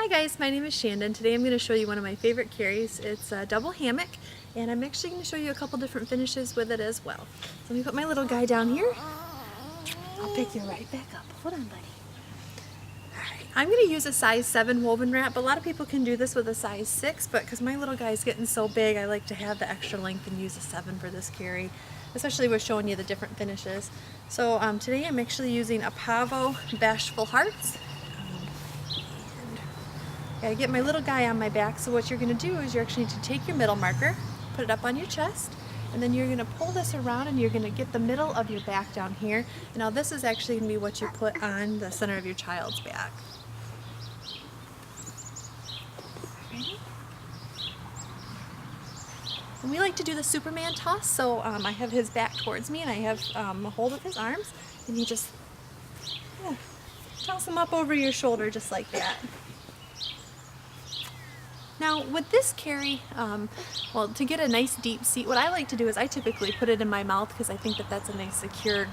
Hi guys, my name is Shandon. Today I'm going to show you one of my favorite carries. It's a double hammock, and I'm actually going to show you a couple different finishes with it as well. So let me put my little guy down here. I'll pick you right back up. Hold on, buddy. Alright, I'm going to use a size 7 woven wrap. A lot of people can do this with a size 6, but because my little guy is getting so big, I like to have the extra length and use a 7 for this carry, especially with showing you the different finishes. So today I'm actually using a Pavo Bashful Hearts. I get my little guy on my back, so what you're going to do is you're actually going to take your middle marker, put it up on your chest, and then you're going to pull this around and you're going to get the middle of your back down here. And now this is actually going to be what you put on the center of your child's back. Ready? And we like to do the Superman toss, so I have his back towards me and I have a hold of his arms, and you just toss him up over your shoulder just like that. Now with this carry, well, to get a nice deep seat, what I like to do is I typically put it in my mouth because I think that that's a nice secure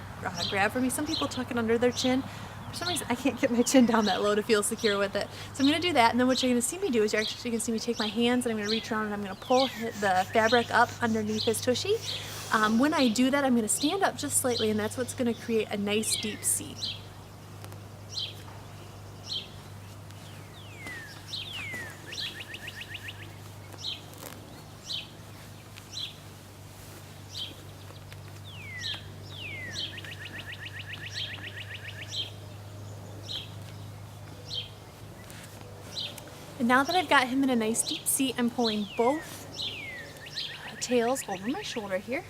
grab for me. Some people tuck it under their chin. For some reason I can't get my chin down that low to feel secure with it. So I'm going to do that, and then what you're going to see me do is you're actually going to see me take my hands and I'm going to reach around and I'm going to pull the fabric up underneath his tushy. When I do that, I'm going to stand up just slightly, and that's what's going to create a nice deep seat. And now that I've got him in a nice deep seat, I'm pulling both tails over my shoulder here.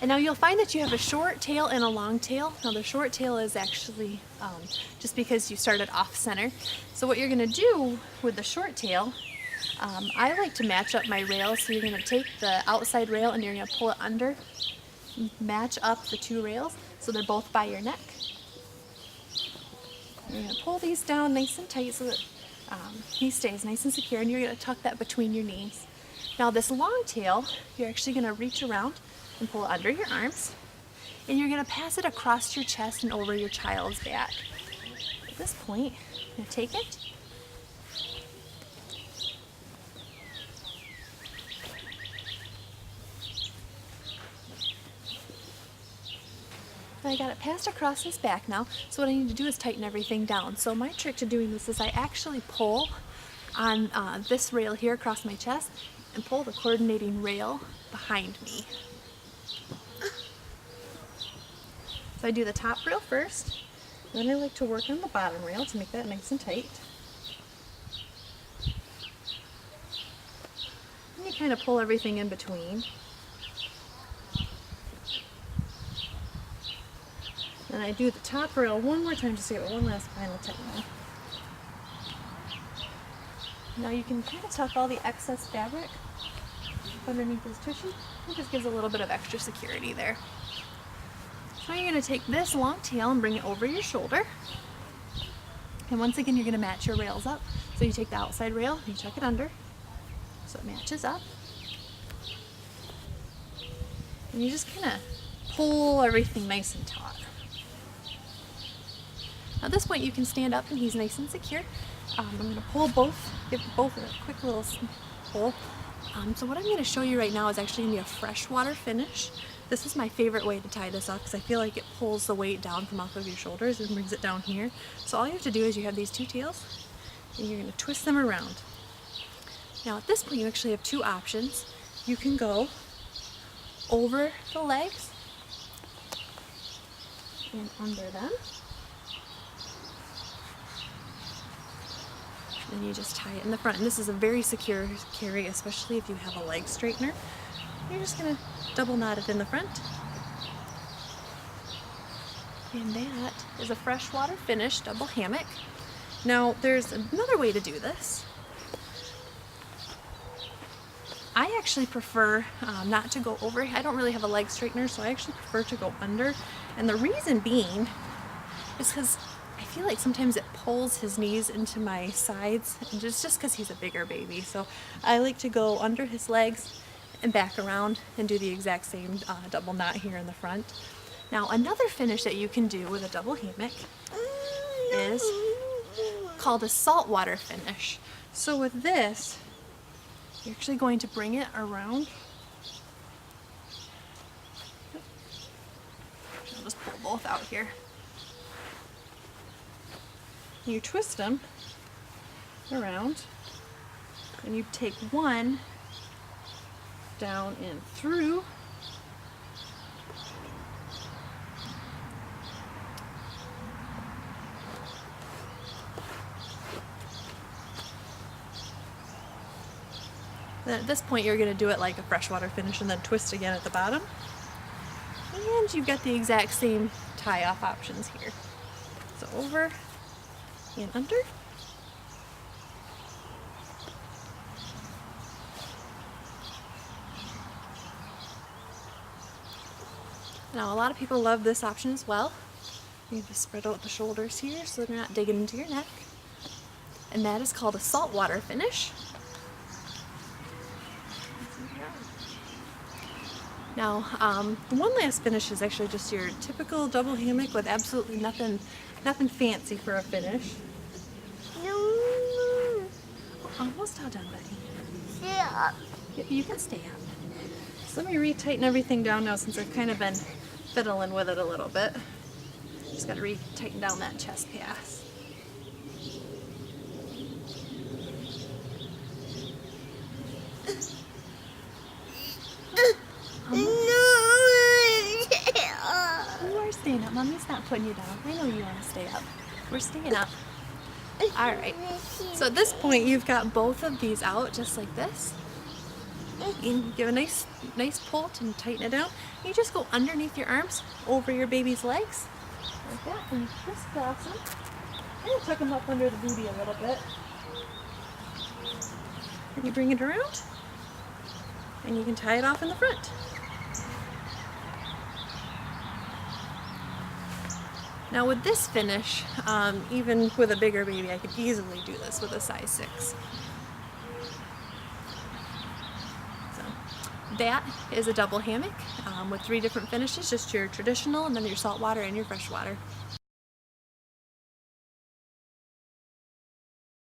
And now you'll find that you have a short tail and a long tail. Now the short tail is actually just because you started off center. So what you're going to do with the short tail, I like to match up my rails. So you're going to take the outside rail and you're going to pull it under, match up the two rails so they're both by your neck. You're going to pull these down nice and tight so that he stays nice and secure, and you're going to tuck that between your knees. Now this long tail, you're actually going to reach around and pull it under your arms, and you're going to pass it across your chest and over your child's back. At this point, I'm going to take it, I got it passed across his back now, so what I need to do is tighten everything down. So my trick to doing this is I actually pull on this rail here across my chest and pull the coordinating rail behind me. So I do the top rail first, then I like to work on the bottom rail to make that nice and tight. And you kind of pull everything in between. And I do the top rail one more time just to give it one last final tightening. Now you can kind of tuck all the excess fabric underneath his tushy. It just gives a little bit of extra security there. So now you're going to take this long tail and bring it over your shoulder. And once again, you're going to match your rails up. So you take the outside rail and you tuck it under so it matches up. And you just kind of pull everything nice and taut. At this point you can stand up and he's nice and secure. I'm going to pull both, give both a quick little pull. So what I'm going to show you right now is actually going to be a freshwater finish. This is my favorite way to tie this off because I feel like it pulls the weight down from off of your shoulders and brings it down here. So all you have to do is you have these two tails and you're going to twist them around. Now at this point you actually have two options. You can go over the legs and under them. And you just tie it in the front. And this is a very secure carry, especially if you have a leg straightener. You're just going to double knot it in the front. And that is a freshwater finish double hammock. Now there's another way to do this. I actually prefer not to go over. I don't really have a leg straightener, so I actually prefer to go under. And the reason being is because I feel like sometimes it pulls his knees into my sides, and just because he's a bigger baby. So I like to go under his legs and back around and do the exact same double knot here in the front. Now another finish that you can do with a double hammock is called a saltwater finish. So with this, you're actually going to bring it around. I'll just pull both out here. You twist them around, and you take one down and through. Then at this point you're going to do it like a freshwater finish and then twist again at the bottom. And you've got the exact same tie-off options here. So over and under. Now a lot of people love this option as well. You have to spread out the shoulders here so they're not digging into your neck. And that is called a saltwater finish. Now, one last finish is actually just your typical double hammock with absolutely nothing fancy for a finish. Oh, almost all done, buddy. Stay up. You can stay up. So let me retighten everything down now since I've kind of been fiddling with it a little bit. Just got to retighten down that chest pass. You are staying up. Mommy's not putting you down. I know you want to stay up. We're staying up. Alright. So at this point you've got both of these out just like this. And give a nice pull to tighten it down. You just go underneath your arms, over your baby's legs. Like that. And you crisscross them. And tuck them up under the booty a little bit. And you bring it around. And you can tie it off in the front. Now with this finish, even with a bigger baby, I could easily do this with a size 6. So that is a double hammock with 3 different finishes, just your traditional and then your saltwater and your freshwater.